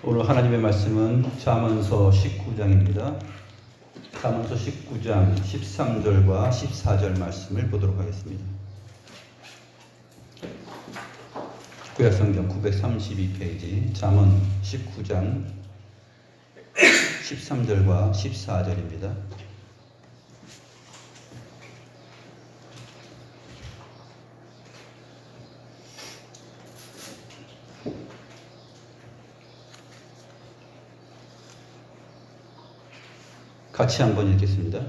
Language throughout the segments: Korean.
오늘 하나님의 말씀은 잠언서 19장입니다. 잠언서 19장 13절과 14절 말씀을 보도록 하겠습니다. 구약성경 932페이지 잠언 19장 13절과 14절입니다. 같이 한번 읽겠습니다.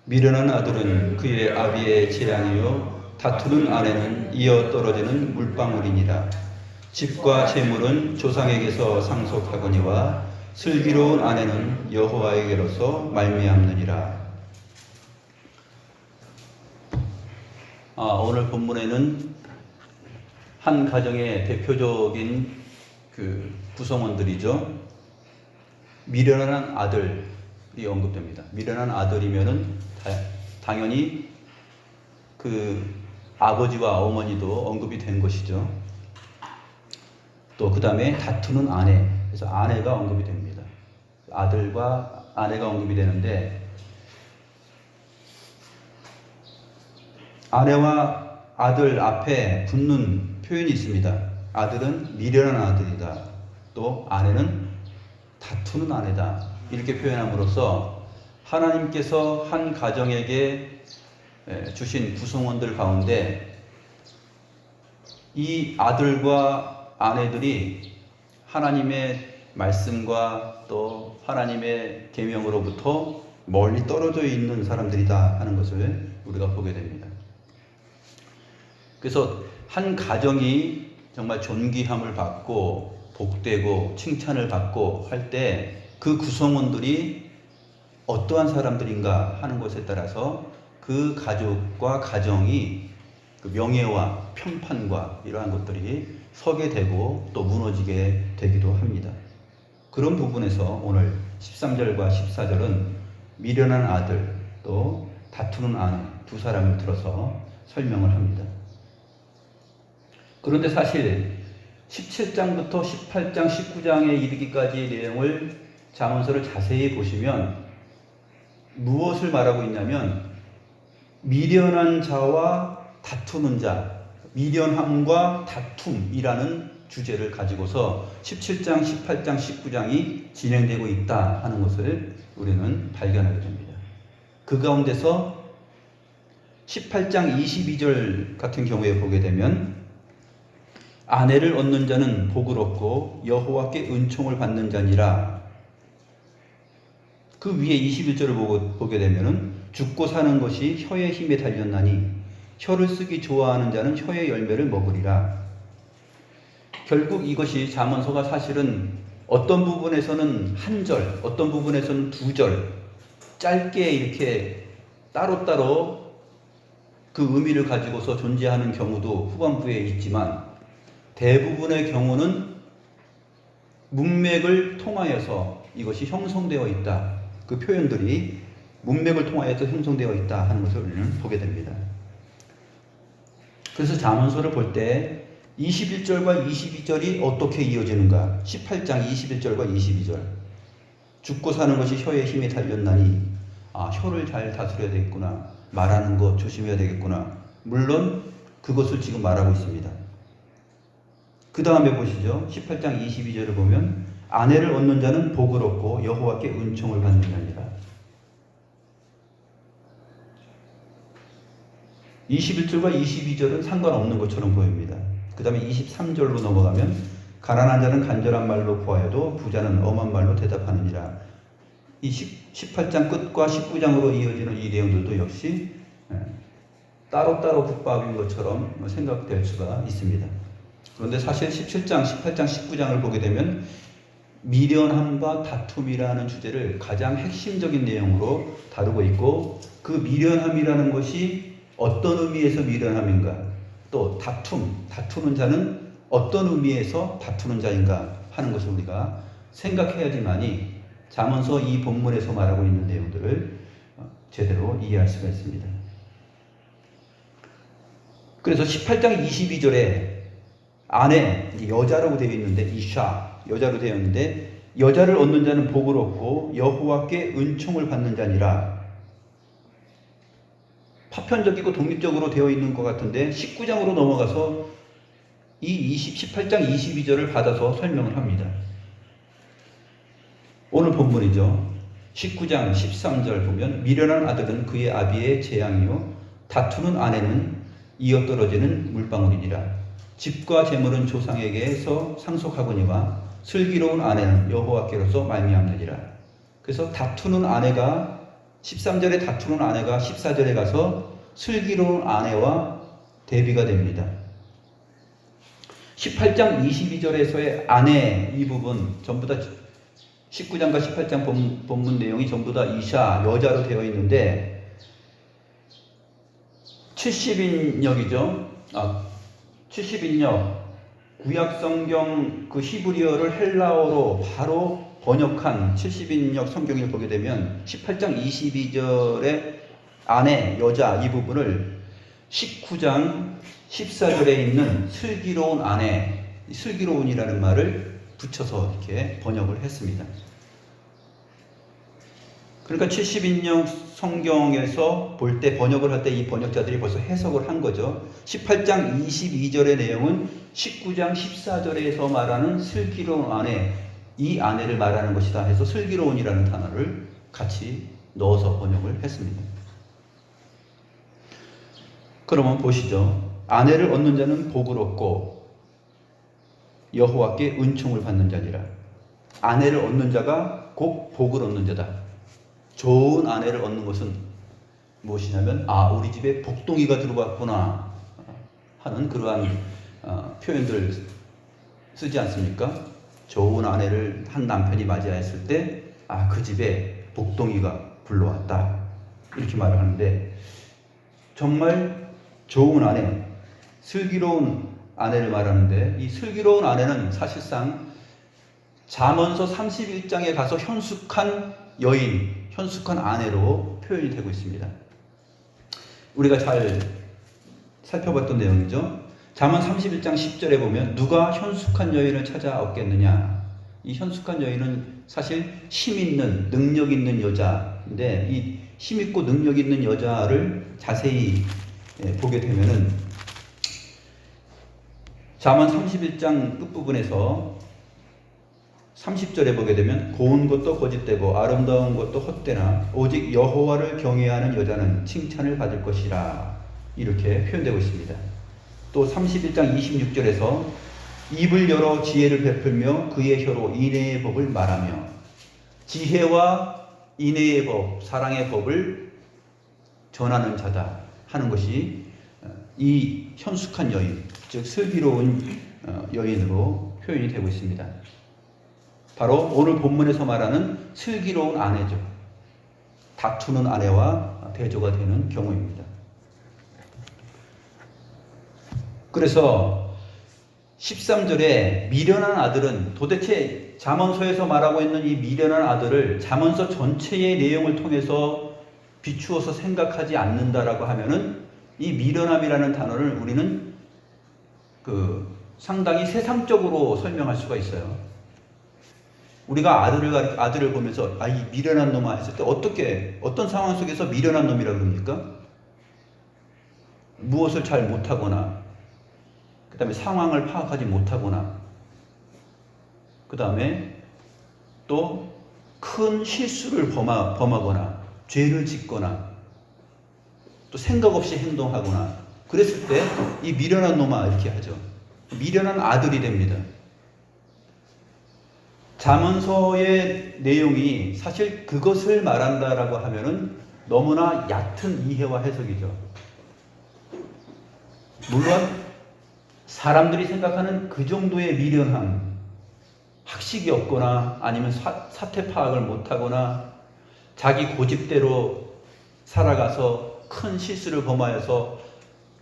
미련한 아들은 그의 아비의 재앙이요 다투는 아내는 이어 떨어지는 물방울이니라. 집과 재물은 조상에게서 상속하거니와 슬기로운 아내는 여호와에게로서 말미암느니라. 오늘 본문에는 한 가정의 대표적인 구성원들이죠. 미련한 아들이 언급됩니다. 미련한 아들이면은 당연히 아버지와 어머니도 언급이 된 것이죠. 또 그 다음에 다투는 아내, 그래서 아내가 언급이 됩니다. 아들과 아내가 언급이 되는데, 아내와 아들 앞에 붙는 표현이 있습니다. 아들은 미련한 아들이다. 또 아내는 다투는 아내다. 이렇게 표현함으로써 하나님께서 한 가정에게 주신 구성원들 가운데 이 아들과 아내들이 하나님의 말씀과 또 하나님의 계명으로부터 멀리 떨어져 있는 사람들이다 하는 것을 우리가 보게 됩니다. 그래서 한 가정이 정말 존귀함을 받고 복되고 칭찬을 받고 할 때 그 구성원들이 어떠한 사람들인가 하는 것에 따라서 그 가족과 가정이 명예와 평판과 이러한 것들이 서게 되고 또 무너지게 되기도 합니다. 그런 부분에서 오늘 13절과 14절은 미련한 아들 또 다투는 아내 두 사람을 들어서 설명을 합니다. 그런데 사실 17장부터 18장, 19장에 이르기까지의 내용을 잠언서를 자세히 보시면 무엇을 말하고 있냐면 미련한 자와 다투는 자, 미련함과 다툼이라는 주제를 가지고서 17장, 18장, 19장이 진행되고 있다 하는 것을 우리는 발견하게 됩니다. 그 가운데서 18장 22절 같은 경우에 보게 되면 아내를 얻는 자는 복을 얻고 여호와께 은총을 받는 자니라. 그 위에 21절을 보게 되면은 죽고 사는 것이 혀의 힘에 달렸나니 혀를 쓰기 좋아하는 자는 혀의 열매를 먹으리라. 결국 이것이 잠언서가 사실은 어떤 부분에서는 한 절, 어떤 부분에서는 두 절, 짧게 이렇게 따로따로 그 의미를 가지고서 존재하는 경우도 후반부에 있지만 대부분의 경우는 문맥을 통하여서 이것이 형성되어 있다. 그 표현들이 문맥을 통하여서 형성되어 있다 하는 것을 우리는 보게 됩니다. 그래서 잠언서를 볼 때 21절과 22절이 어떻게 이어지는가? 18장 21절과 22절. 죽고 사는 것이 혀의 힘에 달렸나니 혀를 잘 다스려야 되겠구나. 말하는 것 조심해야 되겠구나. 물론 그것을 지금 말하고 있습니다. 그 다음에 보시죠. 18장 22절을 보면 아내를 얻는 자는 복을 얻고 여호와께 은총을 받는 자니라. 21절과 22절은 상관없는 것처럼 보입니다. 그 다음에 23절로 넘어가면 가난한 자는 간절한 말로 구하여도 부자는 엄한 말로 대답하느니라. 이 18장 끝과 19장으로 이어지는 이 내용들도 역시 따로따로 국밥인 것처럼 생각될 수가 있습니다. 그런데 사실 17장, 18장, 19장을 보게 되면 미련함과 다툼이라는 주제를 가장 핵심적인 내용으로 다루고 있고 그 미련함이라는 것이 어떤 의미에서 미련함인가 또 다투는 자는 어떤 의미에서 다투는 자인가 하는 것을 우리가 생각해야지만이 잠언서 이 본문에서 말하고 있는 내용들을 제대로 이해할 수가 있습니다. 그래서 18장 22절에 아내, 여자라고 되어 있는데 이샤, 여자로 되어 있는데 여자를 얻는 자는 복을 얻고 여호와께 은총을 받는 자니라. 파편적이고 독립적으로 되어 있는 것 같은데 19장으로 넘어가서 이 18장 22절을 받아서 설명을 합니다. 오늘 본문이죠. 19장 13절 보면 미련한 아들은 그의 아비의 재앙이요 다투는 아내는 이어 떨어지는 물방울이니라. 집과 재물은 조상에게서 상속하거니와 슬기로운 아내는 여호와께로서 말미암느니라. 그래서 다투는 아내가 13절에 다투는 아내가 14절에 가서 슬기로운 아내와 대비가 됩니다. 18장 22절에서의 아내 이 부분 전부 다 19장과 18장 본문 내용이 전부 다 이샤 여자로 되어 있는데 70인역이죠. 70인역 구약성경 그 히브리어를 헬라어로 바로 번역한 70인역 성경을 보게 되면 18장 22절의 아내, 여자 이 부분을 19장 14절에 있는 슬기로운 아내, 슬기로운이라는 말을 붙여서 이렇게 번역을 했습니다. 그러니까 70인역 성경에서 볼 때 번역을 할 때 이 번역자들이 벌써 해석을 한 거죠. 18장 22절의 내용은 19장 14절에서 말하는 슬기로운 아내, 이 아내를 말하는 것이다 해서 슬기로운이라는 단어를 같이 넣어서 번역을 했습니다. 그러면 보시죠. 아내를 얻는 자는 복을 얻고 여호와께 은총을 받는 자니라. 아내를 얻는 자가 곧 복을 얻는 자다. 좋은 아내를 얻는 것은 무엇이냐면 우리 집에 복동이가 들어왔구나 하는 그러한 표현들 쓰지 않습니까? 좋은 아내를 한 남편이 맞이하였을 때 그 집에 복동이가 불러왔다 이렇게 말을 하는데 정말 좋은 아내, 슬기로운 아내를 말하는데 이 슬기로운 아내는 사실상 잠언서 31장에 가서 현숙한 여인, 현숙한 아내로 표현이 되고 있습니다. 우리가 잘 살펴봤던 내용이죠. 잠언 31장 10절에 보면 누가 현숙한 여인을 찾아 얻겠느냐. 이 현숙한 여인은 사실 힘 있는, 능력 있는 여자인데 이 힘 있고 능력 있는 여자를 자세히 보게 되면은 잠언 31장 끝부분에서 30절에 보게 되면 고운 것도 거짓되고 아름다운 것도 헛되나 오직 여호와를 경외하는 여자는 칭찬을 받을 것이라 이렇게 표현되고 있습니다. 또 31장 26절에서 입을 열어 지혜를 베풀며 그의 혀로 인애의 법을 말하며 지혜와 인애의 법, 사랑의 법을 전하는 자다 하는 것이 이 현숙한 여인, 즉 슬기로운 여인으로 표현이 되고 있습니다. 바로 오늘 본문에서 말하는 슬기로운 아내죠. 다투는 아내와 대조가 되는 경우입니다. 그래서 13절에 미련한 아들은 도대체 잠언서에서 말하고 있는 이 미련한 아들을 잠언서 전체의 내용을 통해서 비추어서 생각하지 않는다라고 하면은 이 미련함이라는 단어를 우리는 상당히 세상적으로 설명할 수가 있어요. 우리가 아들을 보면서 이 미련한 놈아 했을 때 어떤 상황 속에서 미련한 놈이라고 그럽니까? 무엇을 잘 못하거나 그 다음에 상황을 파악하지 못하거나 그 다음에 또 큰 실수를 범하거나 죄를 짓거나 또 생각 없이 행동하거나 그랬을 때 이 미련한 놈아 이렇게 하죠. 미련한 아들이 됩니다. 잠언서의 내용이 사실 그것을 말한다라고 하면은 너무나 얕은 이해와 해석이죠. 물론 사람들이 생각하는 그 정도의 미련함, 학식이 없거나 아니면 사태 파악을 못하거나 자기 고집대로 살아가서 큰 실수를 범하여서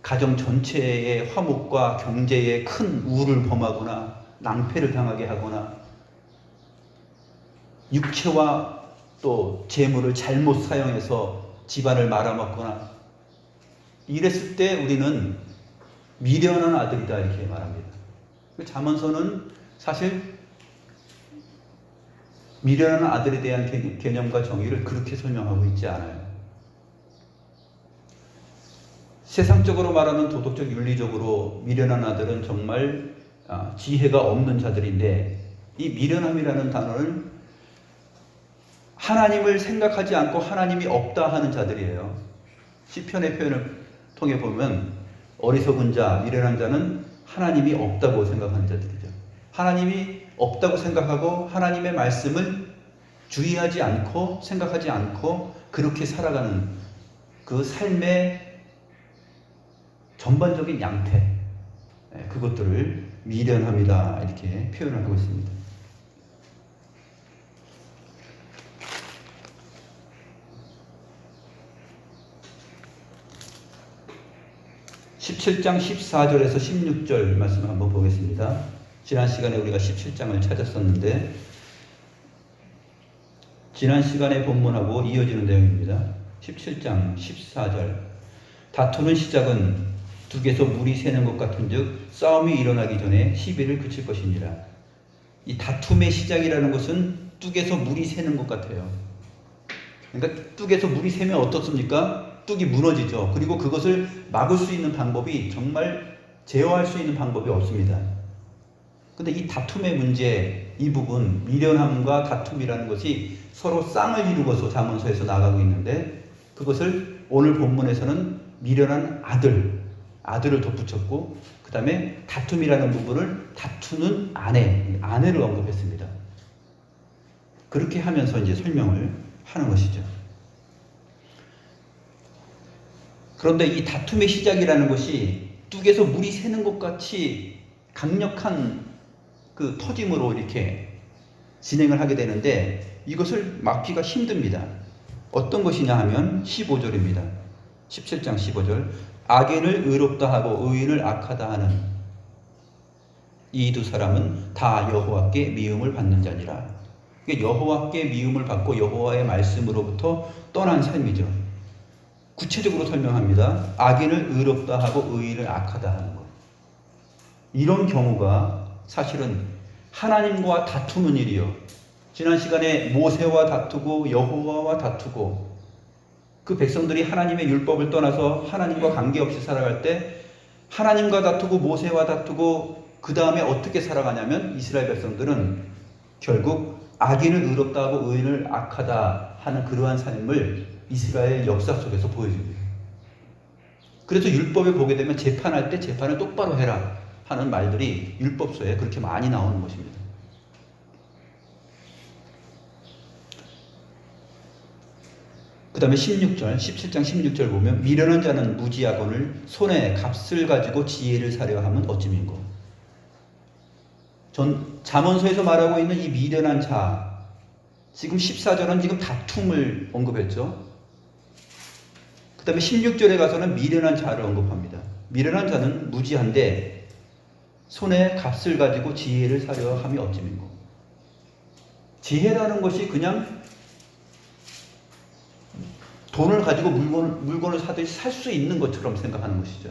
가정 전체의 화목과 경제에 큰 우를 범하거나 낭패를 당하게 하거나 육체와 또 재물을 잘못 사용해서 집안을 말아먹거나 이랬을 때 우리는 미련한 아들이다 이렇게 말합니다. 그 잠언서는 사실 미련한 아들에 대한 개념과 정의를 그렇게 설명하고 있지 않아요. 세상적으로 말하는 도덕적 윤리적으로 미련한 아들은 정말 지혜가 없는 자들인데, 이 미련함이라는 단어는 하나님을 생각하지 않고 하나님이 없다 하는 자들이에요. 시편의 표현을 통해 보면 어리석은 자, 미련한 자는 하나님이 없다고 생각하는 자들이죠. 하나님이 없다고 생각하고 하나님의 말씀을 주의하지 않고 생각하지 않고 그렇게 살아가는 그 삶의 전반적인 양태, 그것들을 미련함이다 이렇게 표현을 하고 있습니다. (17장) 14절에서 16절 말씀을 한번 보겠습니다. 지난 시간에 우리가 17장을 찾았었는데, 지난 시간의 본문하고 이어지는 내용입니다. 17장 14절. 다투는 시작은 둑에서 물이 새는 것 같은즉 싸움이 일어나기 전에 시비를 그칠 것이니라. 이 다툼의 시작이라는 것은 뚝에서 물이 새는 것 같아요. 그러니까 뚝에서 물이 새면 어떻습니까? 뚝이 무너지죠. 그리고 그것을 막을 수 있는 방법이, 정말 제어할 수 있는 방법이 없습니다. 근데 이 다툼의 문제, 이 부분, 미련함과 다툼이라는 것이 서로 쌍을 이루고서 잠언서에서 나가고 있는데, 그것을 오늘 본문에서는 미련한 아들을 덧붙였고, 그 다음에 다툼이라는 부분을 다투는 아내를 언급했습니다. 그렇게 하면서 이제 설명을 하는 것이죠. 그런데 이 다툼의 시작이라는 것이 뚝에서 물이 새는 것 같이 강력한 그 터짐으로 이렇게 진행을 하게 되는데, 이것을 막기가 힘듭니다. 어떤 것이냐 하면 15절입니다. 17장 15절. 악인을 의롭다 하고 의인을 악하다 하는 이 두 사람은 다 여호와께 미움을 받는 자니라. 여호와께 미움을 받고 여호와의 말씀으로부터 떠난 삶이죠. 구체적으로 설명합니다. 악인을 의롭다 하고 의인을 악하다 하는 것. 이런 경우가 사실은 하나님과 다투는 일이요. 지난 시간에 모세와 다투고 여호와와 다투고, 그 백성들이 하나님의 율법을 떠나서 하나님과 관계없이 살아갈 때 하나님과 다투고 모세와 다투고, 그 다음에 어떻게 살아가냐면 이스라엘 백성들은 결국 악인을 의롭다 하고 의인을 악하다 하는 그러한 삶을 이스라엘 역사 속에서 보여줍니다. 그래서 율법에 보게 되면 재판할 때 재판을 똑바로 해라 하는 말들이 율법서에 그렇게 많이 나오는 것입니다. 그 다음에 16절, 17장 16절 보면 미련한 자는 무지하거늘 손에 값을 가지고 지혜를 사려 하면 어찌민고. 잠언서에서 말하고 있는 이 미련한 자, 지금 14절은 지금 다툼을 언급했죠. 그 다음에 16절에 가서는 미련한 자를 언급합니다. 미련한 자는 무지한데 손에 값을 가지고 지혜를 사려 함이 어찌민고. 지혜라는 것이 그냥 돈을 가지고 물건을 사듯이 살 수 있는 것처럼 생각하는 것이죠.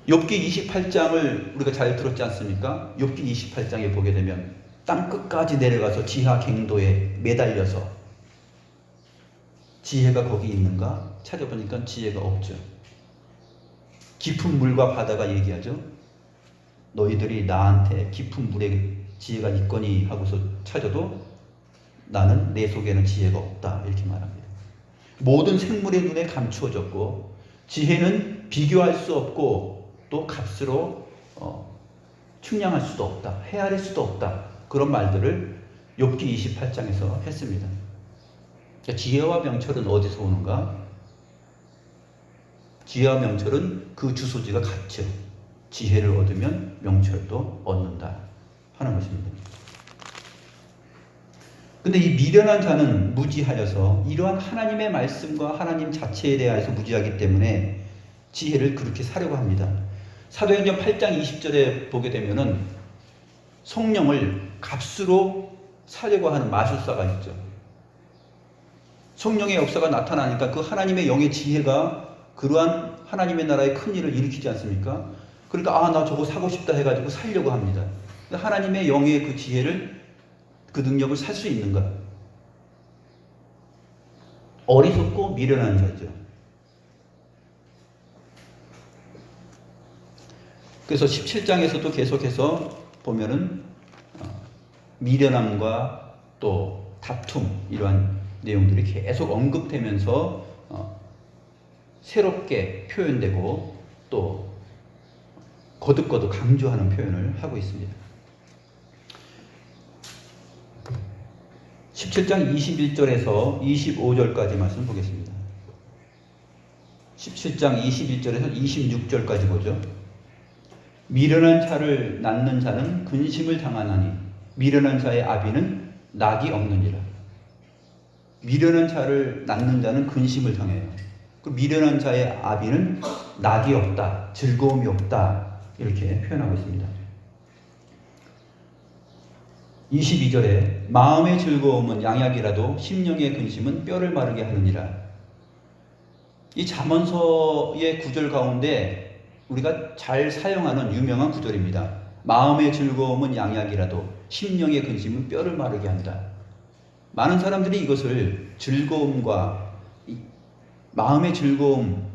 욥기 28장을 우리가 잘 들었지 않습니까? 욥기 28장에 보게 되면 땅 끝까지 내려가서 지하 갱도에 매달려서 지혜가 거기 있는가 찾아보니까 지혜가 없죠. 깊은 물과 바다가 얘기하죠. 너희들이 나한테 깊은 물에 지혜가 있거니 하고서 찾아도 나는 내 속에는 지혜가 없다 이렇게 말합니다. 모든 생물의 눈에 감추어졌고 지혜는 비교할 수 없고 또 값으로 측량할 수도 없다, 헤아릴 수도 없다, 그런 말들을 욥기 28장에서 했습니다. 지혜와 명철은 어디서 오는가? 지혜와 명철은 그 주소지가 같죠. 지혜를 얻으면 명철도 얻는다 하는 것입니다. 근데 이 미련한 자는 무지하여서 이러한 하나님의 말씀과 하나님 자체에 대해서 무지하기 때문에 지혜를 그렇게 사려고 합니다. 사도행전 8장 20절에 보게 되면은 성령을 값으로 사려고 하는 마술사가 있죠. 성령의 역사가 나타나니까 그 하나님의 영의 지혜가 그러한 하나님의 나라의 큰 일을 일으키지 않습니까? 그러니까 나 저거 사고 싶다 해가지고 살려고 합니다. 하나님의 영의 그 지혜를, 그 능력을 살 수 있는가? 어리석고 미련한 자죠. 그래서 17장에서도 계속해서 보면은 미련함과 또 다툼, 이러한 내용들이 계속 언급되면서 새롭게 표현되고 또 거듭거듭 강조하는 표현을 하고 있습니다. 17장 21절에서 25절까지 말씀 보겠습니다. 17장 21절에서 26절까지 보죠. 미련한 자를 낳는 자는 근심을 당하나니 미련한 자의 아비는 낙이 없느니라. 미련한 자를 낳는 자는 근심을 당해요. 그 미련한 자의 아비는 낙이 없다, 즐거움이 없다, 이렇게 표현하고 있습니다. 22절에 마음의 즐거움은 양약이라도 심령의 근심은 뼈를 마르게 하느니라. 이 잠언서의 구절 가운데 우리가 잘 사용하는 유명한 구절입니다. 마음의 즐거움은 양약이라도 심령의 근심은 뼈를 마르게 한다. 많은 사람들이 이것을 즐거움과 마음의 즐거움,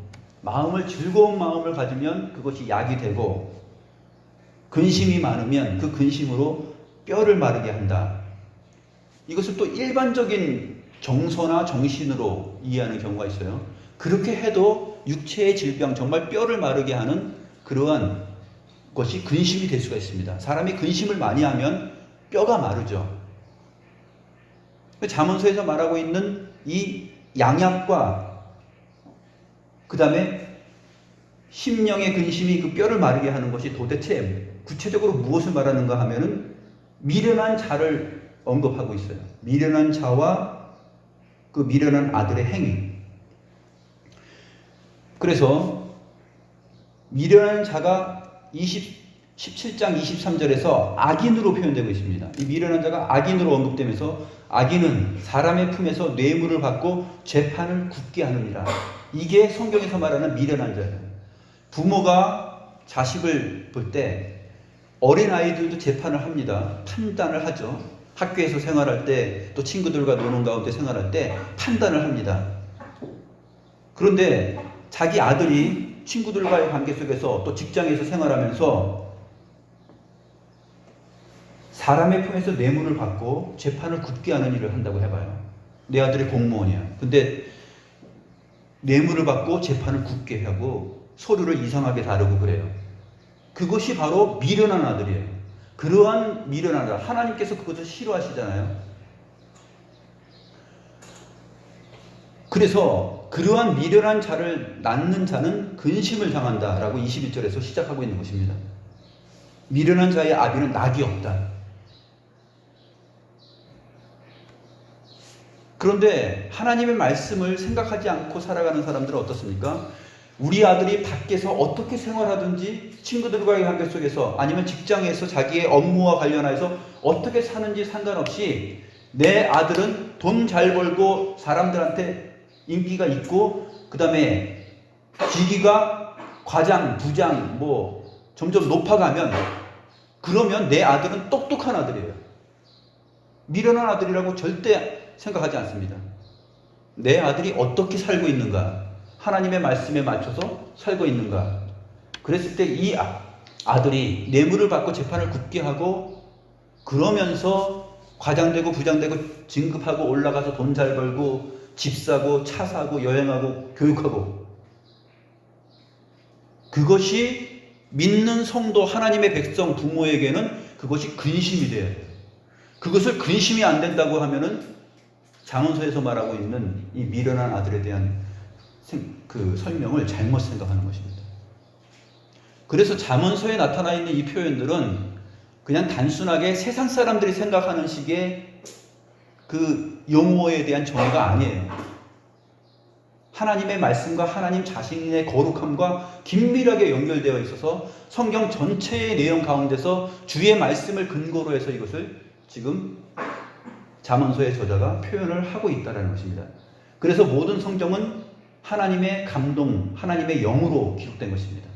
즐거운 마음을 가지면 그것이 약이 되고, 근심이 많으면 그 근심으로 뼈를 마르게 한다. 이것을 또 일반적인 정서나 정신으로 이해하는 경우가 있어요. 그렇게 해도 육체의 질병, 정말 뼈를 마르게 하는 그러한 것이 근심이 될 수가 있습니다. 사람이 근심을 많이 하면 뼈가 마르죠. 잠언서에서 말하고 있는 이 양약과 그 다음에 심령의 근심이 그 뼈를 마르게 하는 것이 도대체 구체적으로 무엇을 말하는가 하면은 미련한 자를 언급하고 있어요. 미련한 자와 그 미련한 아들의 행위. 그래서 미련한 자가 17장 23절에서 악인으로 표현되고 있습니다. 이 미련한 자가 악인으로 언급되면서 악인은 사람의 품에서 뇌물을 받고 재판을 굳게 하느니라. 이게 성경에서 말하는 미련한 자예요. 부모가 자식을 볼 때 어린아이들도 재판을 합니다. 판단을 하죠. 학교에서 생활할 때, 또 친구들과 노는 가운데 생활할 때 판단을 합니다. 그런데 자기 아들이 친구들과의 관계 속에서 또 직장에서 생활하면서 사람의 품에서 뇌물을 받고 재판을 굳게 하는 일을 한다고 해봐요. 내 아들이 공무원이야. 근데 뇌물을 받고 재판을 굳게 하고 서류를 이상하게 다루고 그래요. 그것이 바로 미련한 아들이에요. 그러한 미련한 아들, 하나님께서 그것을 싫어하시잖아요. 그래서 그러한 미련한 자를 낳는 자는 근심을 당한다라고 21절에서 시작하고 있는 것입니다. 미련한 자의 아비는 낙이 없다. 그런데 하나님의 말씀을 생각하지 않고 살아가는 사람들은 어떻습니까? 우리 아들이 밖에서 어떻게 생활하든지, 친구들과의 관계 속에서 아니면 직장에서 자기의 업무와 관련해서 어떻게 사는지 상관없이 내 아들은 돈 잘 벌고 사람들한테 인기가 있고, 그 다음에 직위가 과장, 부장 점점 높아가면, 그러면 내 아들은 똑똑한 아들이에요. 미련한 아들이라고 절대 생각하지 않습니다. 내 아들이 어떻게 살고 있는가, 하나님의 말씀에 맞춰서 살고 있는가. 그랬을 때 이 아들이 뇌물을 받고 재판을 굳게 하고 그러면서 과장되고 부장되고 진급하고 올라가서 돈 잘 벌고 집 사고 차 사고 여행하고 교육하고, 그것이 믿는 성도 하나님의 백성 부모에게는 그것이 근심이 돼야 돼요. 그것을 근심이 안 된다고 하면은 잠언서에서 말하고 있는 이 미련한 아들에 대한 그 설명을 잘못 생각하는 것입니다. 그래서 잠언서에 나타나 있는 이 표현들은 그냥 단순하게 세상 사람들이 생각하는 식의 그 용어에 대한 정의가 아니에요. 하나님의 말씀과 하나님 자신의 거룩함과 긴밀하게 연결되어 있어서 성경 전체의 내용 가운데서 주의 말씀을 근거로 해서 이것을 지금 잠언서의 저자가 표현을 하고 있다는 것입니다. 그래서 모든 성경은 하나님의 감동, 하나님의 영으로 기록된 것입니다.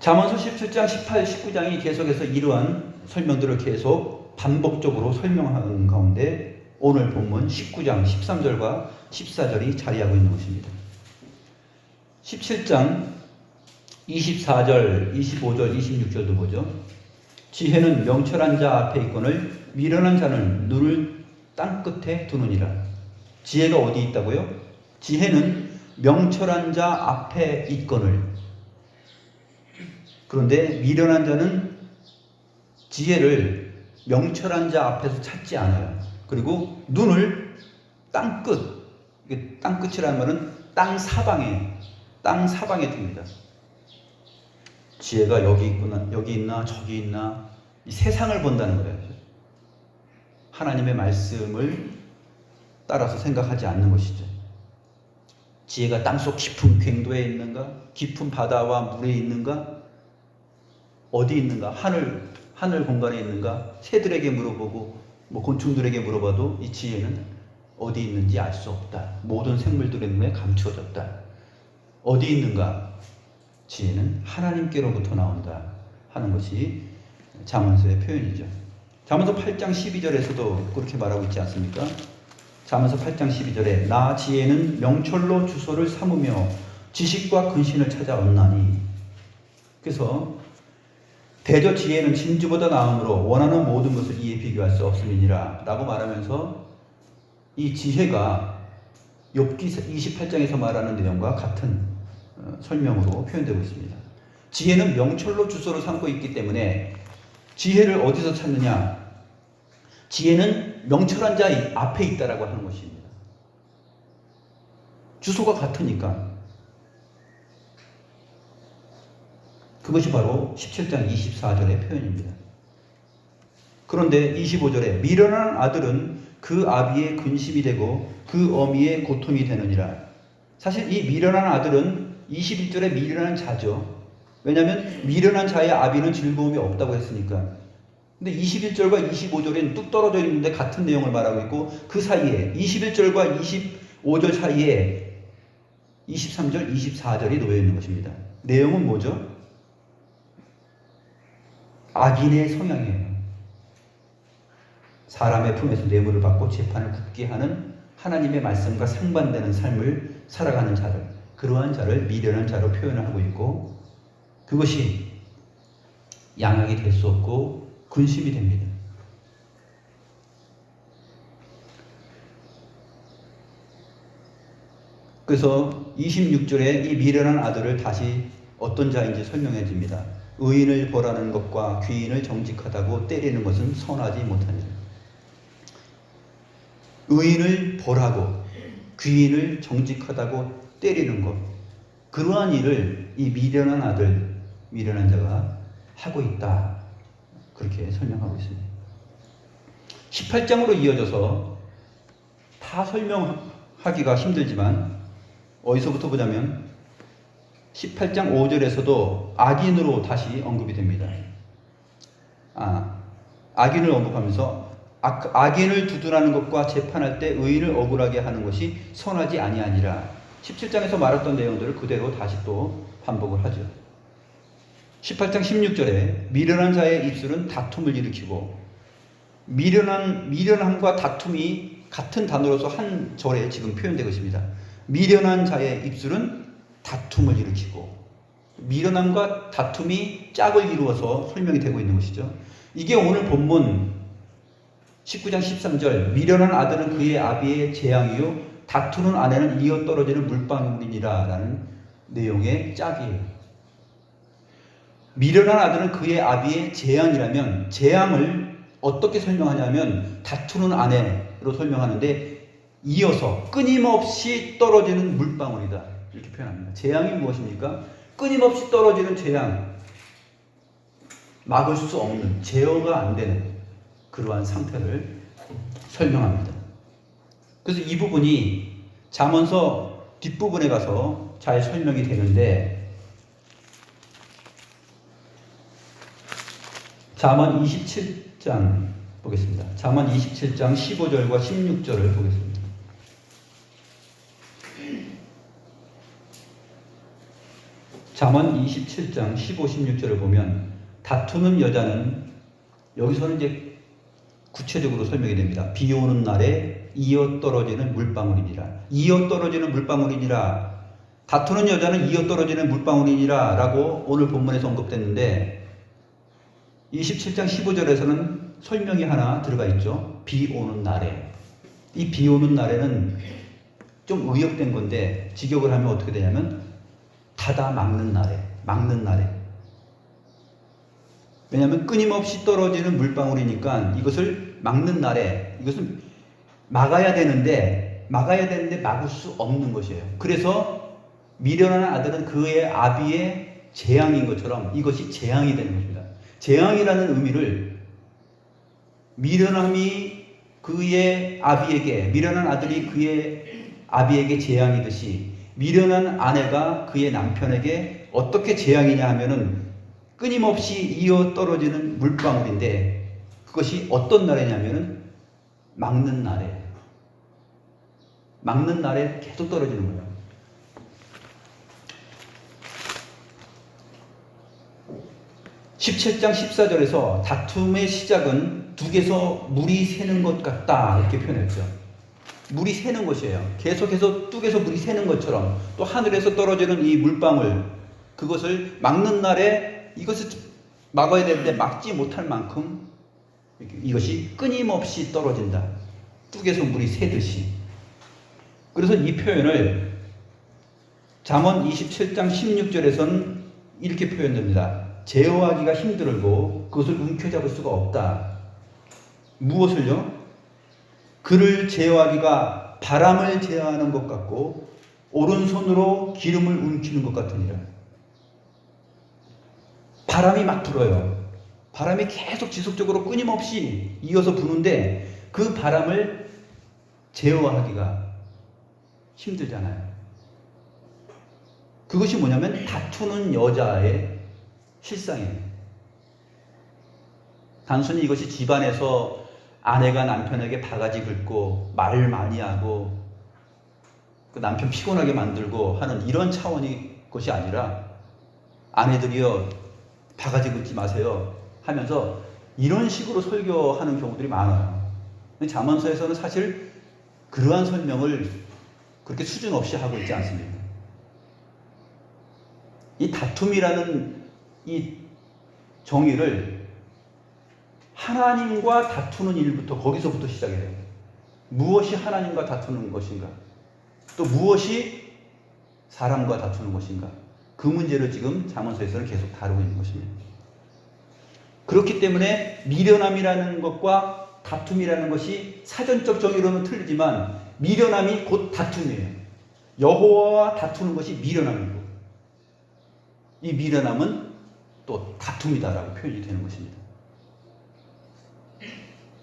잠언서 17장, 18, 19장이 계속해서 이러한 설명들을 계속 반복적으로 설명하는 가운데 오늘 본문 19장 13절과 14절이 자리하고 있는 것입니다. 17장 24절, 25절, 26절도 보죠. 지혜는 명철한 자 앞에 있거늘 미련한 자는 눈을 땅끝에 두느니라. 지혜가 어디 있다고요? 지혜는 명철한 자 앞에 있거늘. 그런데 미련한 자는 지혜를 명철한 자 앞에서 찾지 않아요. 그리고 눈을 땅끝, 땅끝이라는 말은 땅 사방에 둡니다. 지혜가 여기 있구나, 여기 있나, 저기 있나, 이 세상을 본다는 거예요. 하나님의 말씀을 따라서 생각하지 않는 것이죠. 지혜가 땅속 깊은 궤도에 있는가, 깊은 바다와 물에 있는가, 어디 있는가, 하늘 공간에 있는가, 새들에게 물어보고 곤충들에게 물어봐도 이 지혜는 어디 있는지 알 수 없다. 모든 생물들의 눈에 감추어졌다. 어디 있는가? 지혜는 하나님께로부터 나온다 하는 것이 잠언서의 표현이죠. 잠언서 8장 12절에서도 그렇게 말하고 있지 않습니까? 잠언서 8장 12절에 나 지혜는 명철로 주소를 삼으며 지식과 근신을 찾아 얻나니. 그래서 대저 지혜는 진주보다 나음으로 원하는 모든 것을 이에 비교할 수 없음이니라 라고 말하면서 이 지혜가 욥기 28장에서 말하는 내용과 같은 설명으로 표현되고 있습니다. 지혜는 명철로 주소를 삼고 있기 때문에 지혜를 어디서 찾느냐? 지혜는 명철한 자 앞에 있다라고 하는 것입니다. 주소가 같으니까. 그것이 바로 17장 24절의 표현입니다. 그런데 25절에 미련한 아들은 그 아비의 근심이 되고 그 어미의 고통이 되느니라. 사실 이 미련한 아들은 21절에 미련한 자죠. 왜냐하면 미련한 자의 아비는 즐거움이 없다고 했으니까. 근데 21절과 25절에는 뚝 떨어져 있는데 같은 내용을 말하고 있고 그 사이에 21절과 25절 사이에 23절, 24절이 놓여 있는 것입니다. 내용은 뭐죠? 악인의 성향이에요. 사람의 품에서 뇌물을 받고 재판을 굳게 하는 하나님의 말씀과 상반되는 삶을 살아가는 자를, 그러한 자를 미련한 자로 표현을 하고 있고 그것이 양악이 될 수 없고 근심이 됩니다. 그래서 26절에 이 미련한 아들을 다시 어떤 자인지 설명해 줍니다. 의인을 벌하는 것과 귀인을 정직하다고 때리는 것은 선하지 못하니라. 의인을 벌하고 귀인을 정직하다고 때리는 것, 그러한 일을 이 미련한 아들, 미련한 자가 하고 있다. 그렇게 설명하고 있습니다. 18장으로 이어져서 다 설명하기가 힘들지만 어디서부터 보자면 18장 5절에서도 악인으로 다시 언급이 됩니다. 악인을 언급하면서 악인을 두둔하는 것과 재판할 때 의인을 억울하게 하는 것이 선하지 아니하니라. 17장에서 말했던 내용들을 그대로 다시 또 반복을 하죠. 18장 16절에 미련한 자의 입술은 다툼을 일으키고, 미련함과 다툼이 같은 단어로서 한 절에 지금 표현되고 있습니다. 미련한 자의 입술은 다툼을 일으키고, 미련함과 다툼이 짝을 이루어서 설명이 되고 있는 것이죠. 이게 오늘 본문 19장 13절 미련한 아들은 그의 아비의 재앙이요 다투는 아내는 이어 떨어지는 물방울이니라 라는 내용의 짝이에요. 미련한 아들은 그의 아비의 재앙이라면, 재앙을 어떻게 설명하냐면 다투는 아내로 설명하는데 이어서 끊임없이 떨어지는 물방울이다 이렇게 표현합니다. 재앙이 무엇입니까? 끊임없이 떨어지는 재앙, 막을 수 없는, 제어가 안 되는 그러한 상태를 설명합니다. 그래서 이 부분이 잠언서 뒷부분에 가서 잘 설명이 되는데, 잠언 27장 보겠습니다. 잠언 27장 15절과 16절을 보겠습니다. 잠언 27장 15, 16절을 보면 다투는 여자는 여기서는 이제 구체적으로 설명이 됩니다. 비 오는 날에 이어 떨어지는 물방울이니라. 이어 떨어지는 물방울이니라. 다투는 여자는 이어 떨어지는 물방울이니라 라고 오늘 본문에서 언급됐는데 27장 15절에서는 설명이 하나 들어가 있죠. 비 오는 날에. 이 비 오는 날에는 좀 의역된 건데 직역을 하면 어떻게 되냐면 닫아 막는 날에, 막는 날에. 왜냐하면 끊임없이 떨어지는 물방울이니까 이것을 막는 날에, 이것은 막아야 되는데 막을 수 없는 것이에요. 그래서 미련한 아들은 그의 아비의 재앙인 것처럼 이것이 재앙이 되는 것입니다. 재앙이라는 의미를 미련함이 그의 아비에게, 미련한 아들이 그의 아비에게 재앙이듯이 미련한 아내가 그의 남편에게 어떻게 재앙이냐 하면은 끊임없이 이어 떨어지는 물방울인데 그것이 어떤 날이냐면은 막는 날에 계속 떨어지는 거예요. (17장 14절에서) 다툼의 시작은 둑에서 물이 새는 것 같다 이렇게 표현했죠. 물이 새는 것이에요. 계속해서 뚝에서 물이 새는 것처럼 또 하늘에서 떨어지는 이 물방울, 그것을 막는 날에 이것을 막아야 되는데 막지 못할 만큼 이것이 끊임없이 떨어진다. 뚝에서 물이 새듯이. 그래서 이 표현을 잠언 27장 16절에서는 이렇게 표현됩니다. 제어하기가 힘들고 그것을 움켜잡을 수가 없다. 무엇을요? 그를 제어하기가 바람을 제어하는 것 같고 오른손으로 기름을 움키는 것 같으니라. 바람이 막 불어요. 바람이 계속 지속적으로 끊임없이 이어서 부는데 그 바람을 제어하기가 힘들잖아요. 그것이 뭐냐면 다투는 여자의 실상이에요. 단순히 이것이 집안에서 아내가 남편에게 바가지 긁고 말 많이 하고 그 남편 피곤하게 만들고 하는 이런 차원의 것이 아니라 아내들이요 바가지 긁지 마세요 하면서 이런 식으로 설교하는 경우들이 많아요. 잠언서에서는 사실 그러한 설명을 그렇게 수준 없이 하고 있지 않습니다. 이 다툼이라는 이 정의를 하나님과 다투는 일부터 거기서부터 시작해요. 무엇이 하나님과 다투는 것인가? 또 무엇이 사람과 다투는 것인가? 그 문제를 지금 잠언서에서는 계속 다루고 있는 것입니다. 그렇기 때문에 미련함이라는 것과 다툼이라는 것이 사전적 정의로는 틀리지만 미련함이 곧 다툼이에요. 여호와와 다투는 것이 미련함이고 이 미련함은 또 다툼이다라고 표현이 되는 것입니다.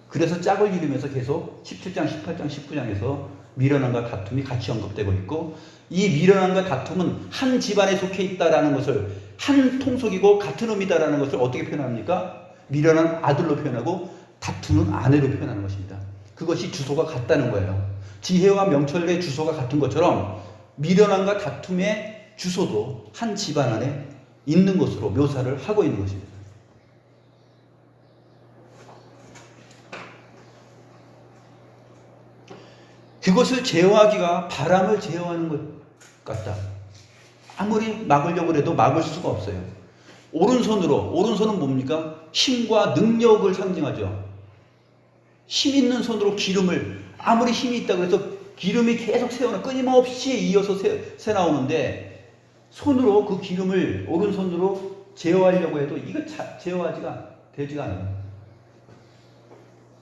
그래서 짝을 이루면서 계속 17장, 18장, 19장에서 미련함과 다툼이 같이 언급되고 있고 이 미련함과 다툼은 한 집안에 속해 있다라는 것을 한 통속이고 같은 의미다라는 것을 어떻게 표현합니까? 미련한 아들로 표현하고 다투는 아내로 표현하는 것입니다. 그것이 주소가 같다는 거예요. 지혜와 명철의 주소가 같은 것처럼 미련함과 다툼의 주소도 한 집안 안에 있는 것으로 묘사를 하고 있는 것입니다. 그것을 제어하기가 바람을 제어하는 것 같다. 아무리 막으려고 해도 막을 수가 없어요. 오른손은 뭡니까? 힘과 능력을 상징하죠. 힘 있는 손으로 기름을, 아무리 힘이 있다고 해서 기름이 계속 새어나 끊임없이 이어서 새 나오는데 손으로 그 기름을 오른손으로 제어하려고 해도 이거 제어하지가 되지가 않아요.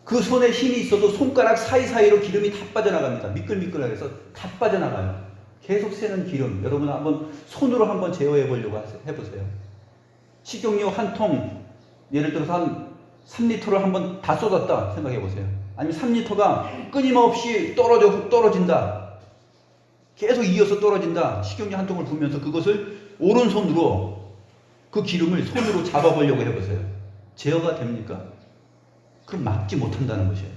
그 손에 힘이 있어도 손가락 사이사이로 기름이 다 빠져나갑니다. 미끌미끌하게 해서 다 빠져나가요. 계속 새는 기름. 여러분 한번 손으로 한번 제어해 보려고 해보세요. 식용유 한 통, 예를 들어서 한 3리터를 한번 다 쏟았다 생각해 보세요. 아니면 3리터가 끊임없이 떨어진다. 계속 이어서 떨어진다. 식용유 한 통을 부으면서 그것을 오른손으로 그 기름을 손으로 잡아보려고 해보세요. 제어가 됩니까? 그럼 막지 못한다는 것이에요.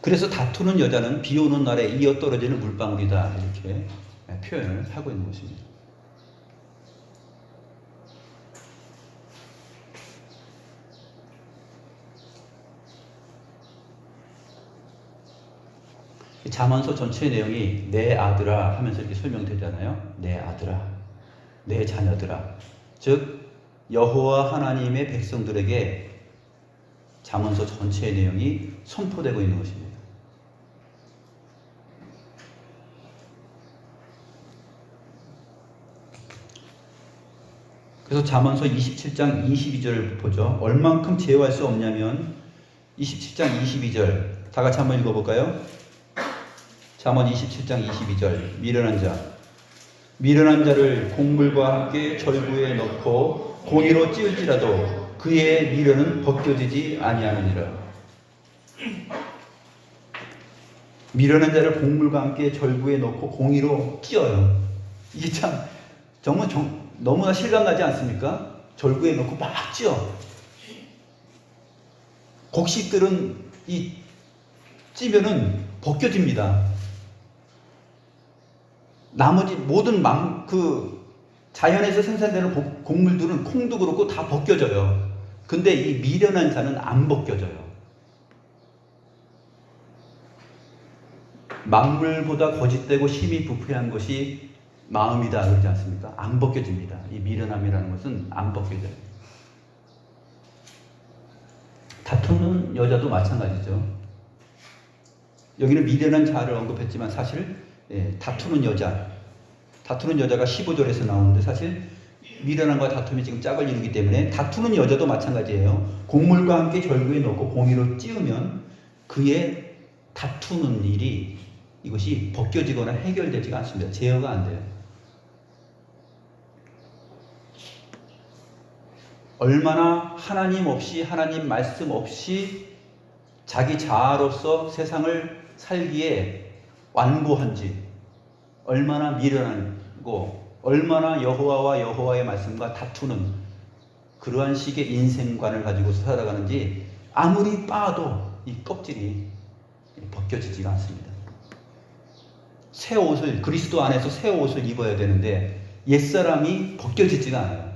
그래서 다투는 여자는 비 오는 날에 이어 떨어지는 물방울이다 이렇게 표현을 하고 있는 것입니다. 잠언서 전체의 내용이 내 아들아 하면서 이렇게 설명되잖아요. 내 아들아, 내 자녀들아. 즉 여호와 하나님의 백성들에게 잠언서 전체의 내용이 선포되고 있는 것입니다. 그래서 잠언서 27장 22절을 보죠. 얼만큼 제어할 수 없냐면 27장 22절 다 같이 한번 읽어볼까요? 잠언 27장 22절 미련한 자를 곡물과 함께 절구에 넣고 공의로 찌울지라도 그의 미련은 벗겨지지 아니하느니라. 미련한 자를 곡물과 함께 절구에 넣고 공의로 찌어요. 이게 참 정말 너무나 실감나지 않습니까? 절구에 넣고 막 찌어. 곡식들은 이 찌면은 벗겨집니다. 나머지 모든 자연에서 생산되는 곡물들은 콩도 그렇고 다 벗겨져요. 근데 이 미련한 자는 안 벗겨져요. 만물보다 거짓되고 심히 부패한 것이 마음이다 그러지 않습니까? 안 벗겨집니다. 이 미련함이라는 것은 안 벗겨져요. 다투는 여자도 마찬가지죠. 여기는 미련한 자를 언급했지만 사실 다투는 여자가 15절에서 나오는데 사실 미련함과 다툼이 지금 짝을 이루기 때문에 다투는 여자도 마찬가지예요. 곡물과 함께 절구에 넣고 공의로 찌우면 그의 다투는 일이 이것이 벗겨지거나 해결되지가 않습니다. 제어가 안 돼요. 얼마나 하나님 없이 하나님 말씀 없이 자기 자아로서 세상을 살기에 완고한지, 얼마나 미련하고 얼마나 여호와와 여호와의 말씀과 다투는 그러한 식의 인생관을 가지고 살아가는지 아무리 빻아도 이 껍질이 벗겨지지가 않습니다. 새 옷을, 그리스도 안에서 새 옷을 입어야 되는데 옛사람이 벗겨지지가 않아요.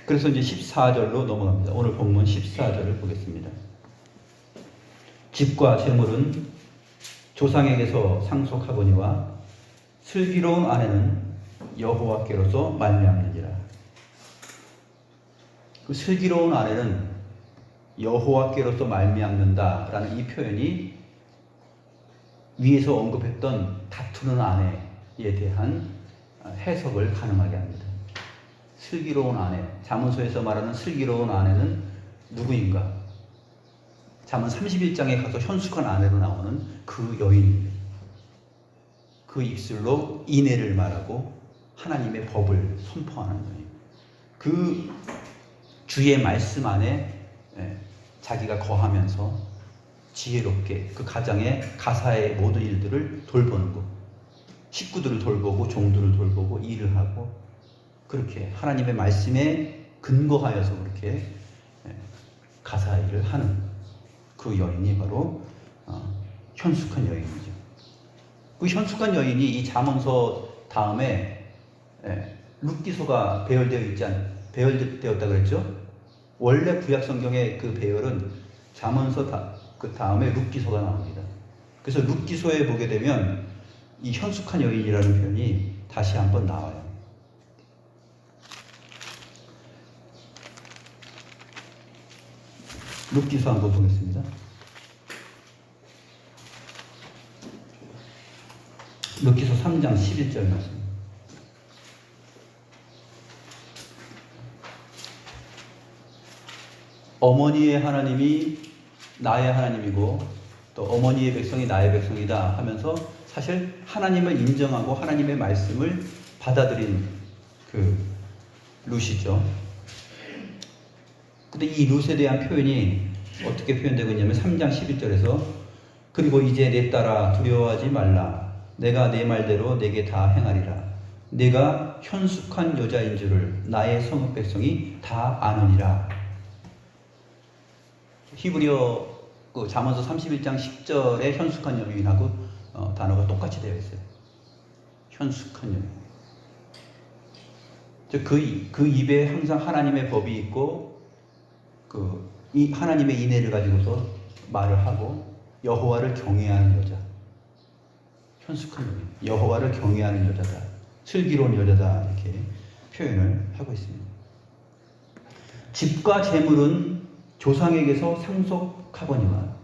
그래서 이제 14절로 넘어갑니다. 오늘 본문 14절을 보겠습니다. 집과 재물은 조상에게서 상속하거니와 슬기로운 아내는 여호와께로서 말미암느니라. 그 슬기로운 아내는 여호와께로서 말미암는다라는 이 표현이 위에서 언급했던 다투는 아내에 대한 해석을 가능하게 합니다. 슬기로운 아내, 잠언서에서 말하는 슬기로운 아내는 누구인가? 잠언 31장에 가서 현숙한 아내로 나오는 그 여인입니다. 그 입술로 인애를 말하고 하나님의 법을 선포하는 여인. 그 주의 말씀 안에 자기가 거하면서 지혜롭게 그 가사의 모든 일들을 돌보는 것. 식구들을 돌보고 종들을 돌보고 일을 하고 그렇게 하나님의 말씀에 근거하여서 그렇게 가사 일을 하는 그 여인이 바로 현숙한 여인이죠. 그 현숙한 여인이 이 잠언서 다음에 룻기소가 배열되었다 그랬죠. 원래 구약 성경의 그 배열은 잠언서 그 다음에 룻기소가 나옵니다. 그래서 룻기소에 보게 되면 이 현숙한 여인이라는 표현이 다시 한번 나와요. 룻기소 한번 보겠습니다. 룻기소 3장 11절 말씀. 어머니의 하나님이 나의 하나님이고 또 어머니의 백성이 나의 백성이다 하면서 사실 하나님을 인정하고 하나님의 말씀을 받아들인 그 룻이죠. 근데 이 룻에 대한 표현이 어떻게 표현되고 있냐면 3장 11절에서 그리고 이제 내 딸아 두려워하지 말라. 내가 내 말대로 내게 다 행하리라. 내가 현숙한 여자인 줄을 나의 성읍 백성이 다 아느니라. 히브리어 그 잠언서 31장 10절에 현숙한 여인하고 단어가 똑같이 되어 있어요. 현숙한 여인. 그 입에 항상 하나님의 법이 있고 이 하나님의 인애를 가지고서 말을 하고 여호와를 경외하는 여자. 현숙한 여인. 여호와를 경외하는 여자다. 슬기로운 여자다. 이렇게 표현을 하고 있습니다. 집과 재물은 조상에게서 상속하거니와.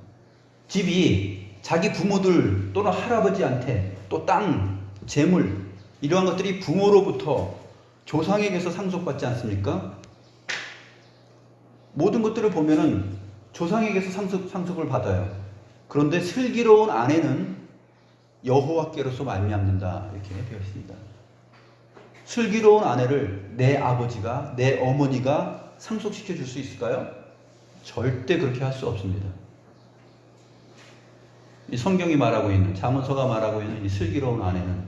집이 자기 부모들 또는 할아버지한테 또 땅, 재물 이러한 것들이 부모로부터 조상에게서 상속받지 않습니까? 모든 것들을 보면은 조상에게서 상속을 받아요. 그런데 슬기로운 아내는 여호와께로서 말미암는다 이렇게 되어 있습니다. 슬기로운 아내를 내 아버지가 내 어머니가 상속시켜 줄 수 있을까요? 절대 그렇게 할 수 없습니다. 이 성경이 말하고 있는 잠언서가 말하고 있는 이 슬기로운 아내는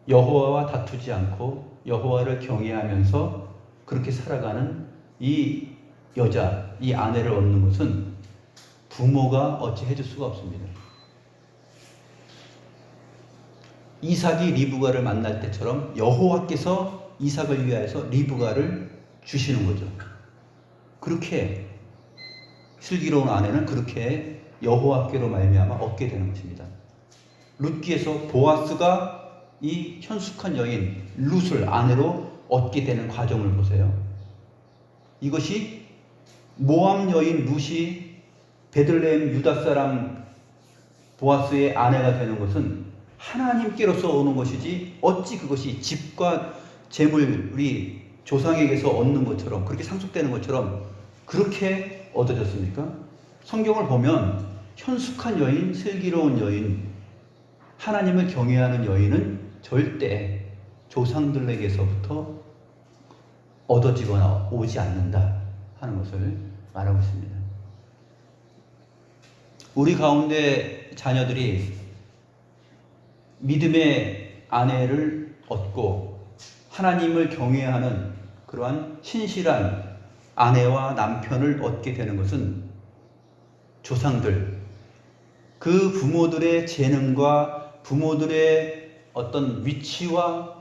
여호와와 다투지 않고 여호와를 경외하면서 그렇게 살아가는 이 여자, 이 아내를 얻는 것은 부모가 어찌 해줄 수가 없습니다. 이삭이 리브가를 만날 때처럼 여호와께서 이삭을 위하여서 리브가를 주시는 거죠. 그렇게 슬기로운 아내는 그렇게 여호와께로 말미암아 얻게 되는 것입니다. 룻기에서 보아스가 이 현숙한 여인 룻을 아내로 얻게 되는 과정을 보세요. 이것이 모압 여인 룻이 베들레헴 유다 사람 보아스의 아내가 되는 것은 하나님께로서 오는 것이지 어찌 그것이 집과 재물이 조상에게서 얻는 것처럼 그렇게 상속되는 것처럼 그렇게 얻어졌습니까? 성경을 보면 현숙한 여인, 슬기로운 여인, 하나님을 경외하는 여인은 절대 조상들에게서부터 얻어지거나 오지 않는다 하는 것을 말하고 있습니다. 우리 가운데 자녀들이 믿음의 아내를 얻고 하나님을 경외하는 그러한 신실한 아내와 남편을 얻게 되는 것은 조상들, 그 부모들의 재능과 부모들의 어떤 위치와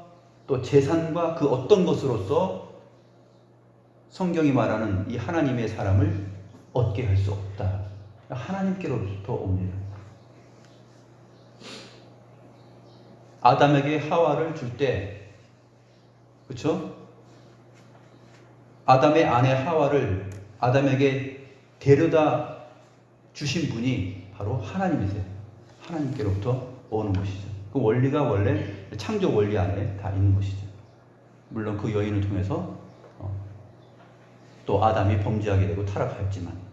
또 재산과 그 어떤 것으로서 성경이 말하는 이 하나님의 사람을 얻게 할 수 없다. 하나님께로부터 옵니다. 아담에게 하와를 줄 때, 그렇죠? 아담의 아내 하와를 아담에게 데려다 주신 분이 바로 하나님이세요. 하나님께로부터 오는 것이죠. 그 원리가 원래 창조 원리 안에 다 있는 것이죠. 물론 그 여인을 통해서 또 아담이 범죄하게 되고 타락하였지만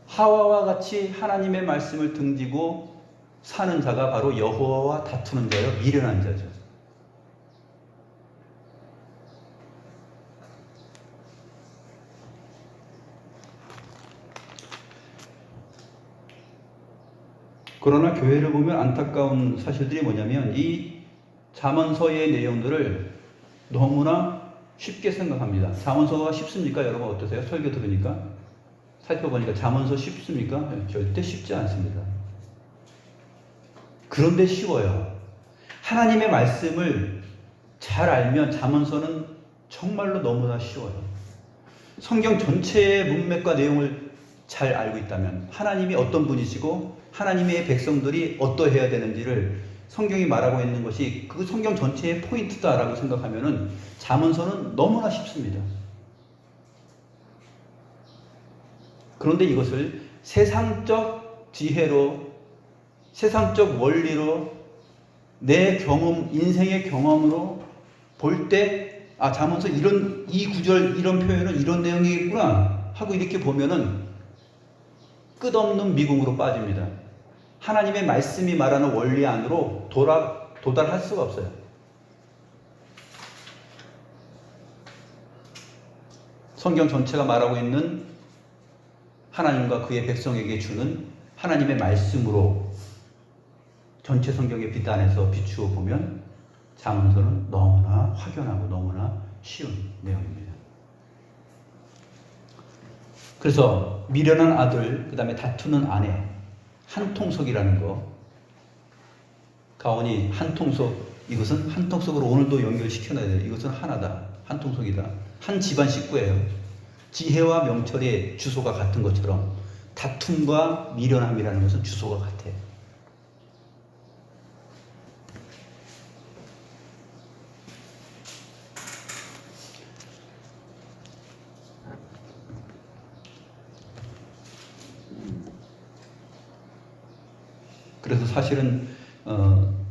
하와와 같이 하나님의 말씀을 등지고 사는 자가 바로 여호와와 다투는 자요 미련한 자죠. 그러나 교회를 보면 안타까운 사실들이 뭐냐면 이 잠언서의 내용들을 너무나 쉽게 생각합니다. 잠언서가 쉽습니까? 여러분 어떠세요? 설교 들으니까? 살펴보니까 잠언서 쉽습니까? 절대 쉽지 않습니다. 그런데 쉬워요. 하나님의 말씀을 잘 알면 잠언서는 정말로 너무나 쉬워요. 성경 전체의 문맥과 내용을 잘 알고 있다면 하나님이 어떤 분이시고 하나님의 백성들이 어떠해야 되는지를 성경이 말하고 있는 것이 그 성경 전체의 포인트다라고 생각하면은 잠언서는 너무나 쉽습니다. 그런데 이것을 세상적 지혜로, 세상적 원리로, 내 경험, 인생의 경험으로 볼 때, 잠언서 이 구절, 이런 표현은 이런 내용이겠구나 하고 이렇게 보면은 끝없는 미궁으로 빠집니다. 하나님의 말씀이 말하는 원리 안으로 도달할 수가 없어요. 성경 전체가 말하고 있는 하나님과 그의 백성에게 주는 하나님의 말씀으로 전체 성경의 빛 안에서 비추어 보면 잠언서는 너무나 확연하고 너무나 쉬운 내용입니다. 그래서 미련한 아들, 그 다음에 다투는 아내, 한통속이라는 거, 가온이 한통속, 이것은 한통속으로 오늘도 연결시켜놔야 돼요. 이것은 하나다, 한통속이다. 한 집안 식구예요. 지혜와 명철의 주소가 같은 것처럼 다툼과 미련함이라는 것은 주소가 같아요. 그래서 사실은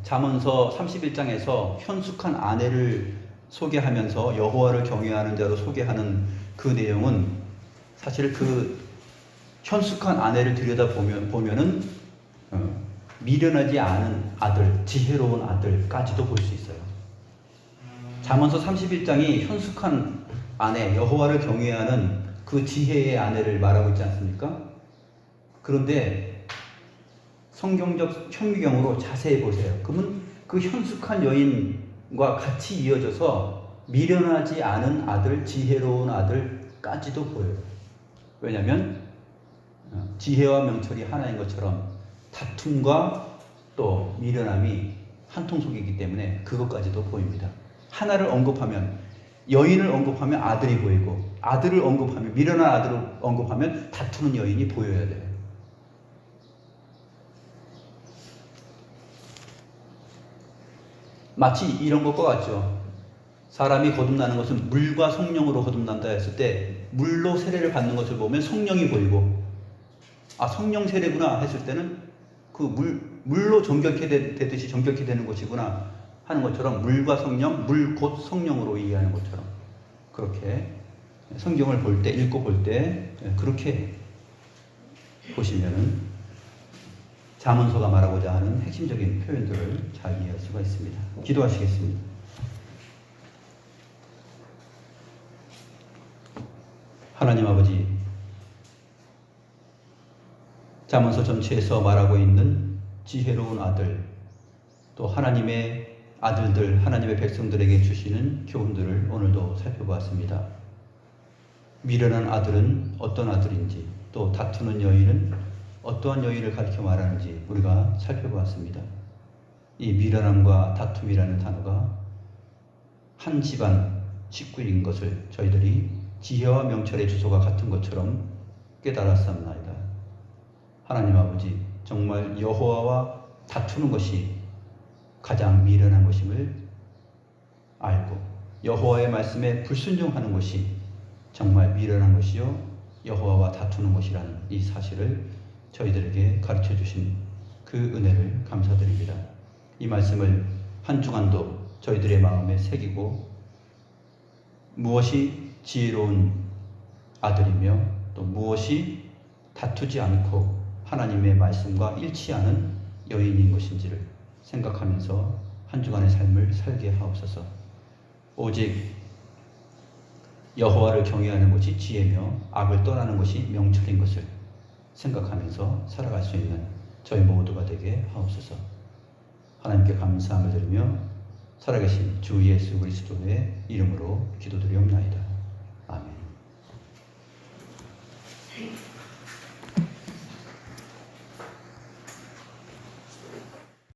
잠언서 31장에서 현숙한 아내를 소개하면서 여호와를 경외하는 자로 소개하는 그 내용은 사실 그 현숙한 아내를 들여다보면은 미련하지 않은 아들, 지혜로운 아들까지도 볼 수 있어요. 잠언서 31장이 현숙한 아내, 여호와를 경외하는 그 지혜의 아내를 말하고 있지 않습니까? 그런데 성경적 현미경으로 자세히 보세요. 그러면 그 현숙한 여인과 같이 이어져서 미련하지 않은 아들, 지혜로운 아들까지도 보여요. 왜냐하면 지혜와 명철이 하나인 것처럼 다툼과 또 미련함이 한통속이기 때문에 그것까지도 보입니다. 하나를 언급하면, 여인을 언급하면 아들이 보이고, 아들을 언급하면, 미련한 아들을 언급하면 다투는 여인이 보여야 돼요. 마치 이런 것과 같죠. 사람이 거듭나는 것은 물과 성령으로 거듭난다 했을 때 물로 세례를 받는 것을 보면 성령이 보이고, 아, 성령 세례구나 했을 때는 그 물로 정결케 되듯이 정결케 되는 것이구나 하는 것처럼, 물과 성령, 물 곧 성령으로 이해하는 것처럼, 그렇게 성경을 볼 때, 읽고 볼 때 그렇게 보시면은 잠언서가 말하고자 하는 핵심적인 표현들을 잘 이해할 수가 있습니다. 기도하시겠습니다. 하나님 아버지, 잠언서 전체에서 말하고 있는 지혜로운 아들, 또 하나님의 아들들, 하나님의 백성들에게 주시는 교훈들을 오늘도 살펴보았습니다. 미련한 아들은 어떤 아들인지, 또 다투는 여인은 어떠한 여인을 가리켜 말하는지 우리가 살펴보았습니다. 이 미련함과 다툼이라는 단어가 한 집안 식구인 것을 저희들이 지혜와 명철의 주소가 같은 것처럼 깨달았사옵나이다. 하나님 아버지, 정말 여호와와 다투는 것이 가장 미련한 것임을 알고, 여호와의 말씀에 불순종하는 것이 정말 미련한 것이요 여호와와 다투는 것이라는 이 사실을 저희들에게 가르쳐 주신 그 은혜를 감사드립니다. 이 말씀을 한 주간도 저희들의 마음에 새기고, 무엇이 지혜로운 아들이며 또 무엇이 다투지 않고 하나님의 말씀과 일치하는 여인인 것인지를 생각하면서 한 주간의 삶을 살게 하옵소서. 오직 여호와를 경외하는 것이 지혜며 악을 떠나는 것이 명철인 것을 생각하면서 살아갈 수 있는 저희 모두가 되게 하옵소서. 하나님께 감사함을 드리며 살아계신 주 예수 그리스도의 이름으로 기도드리옵나이다. 아멘.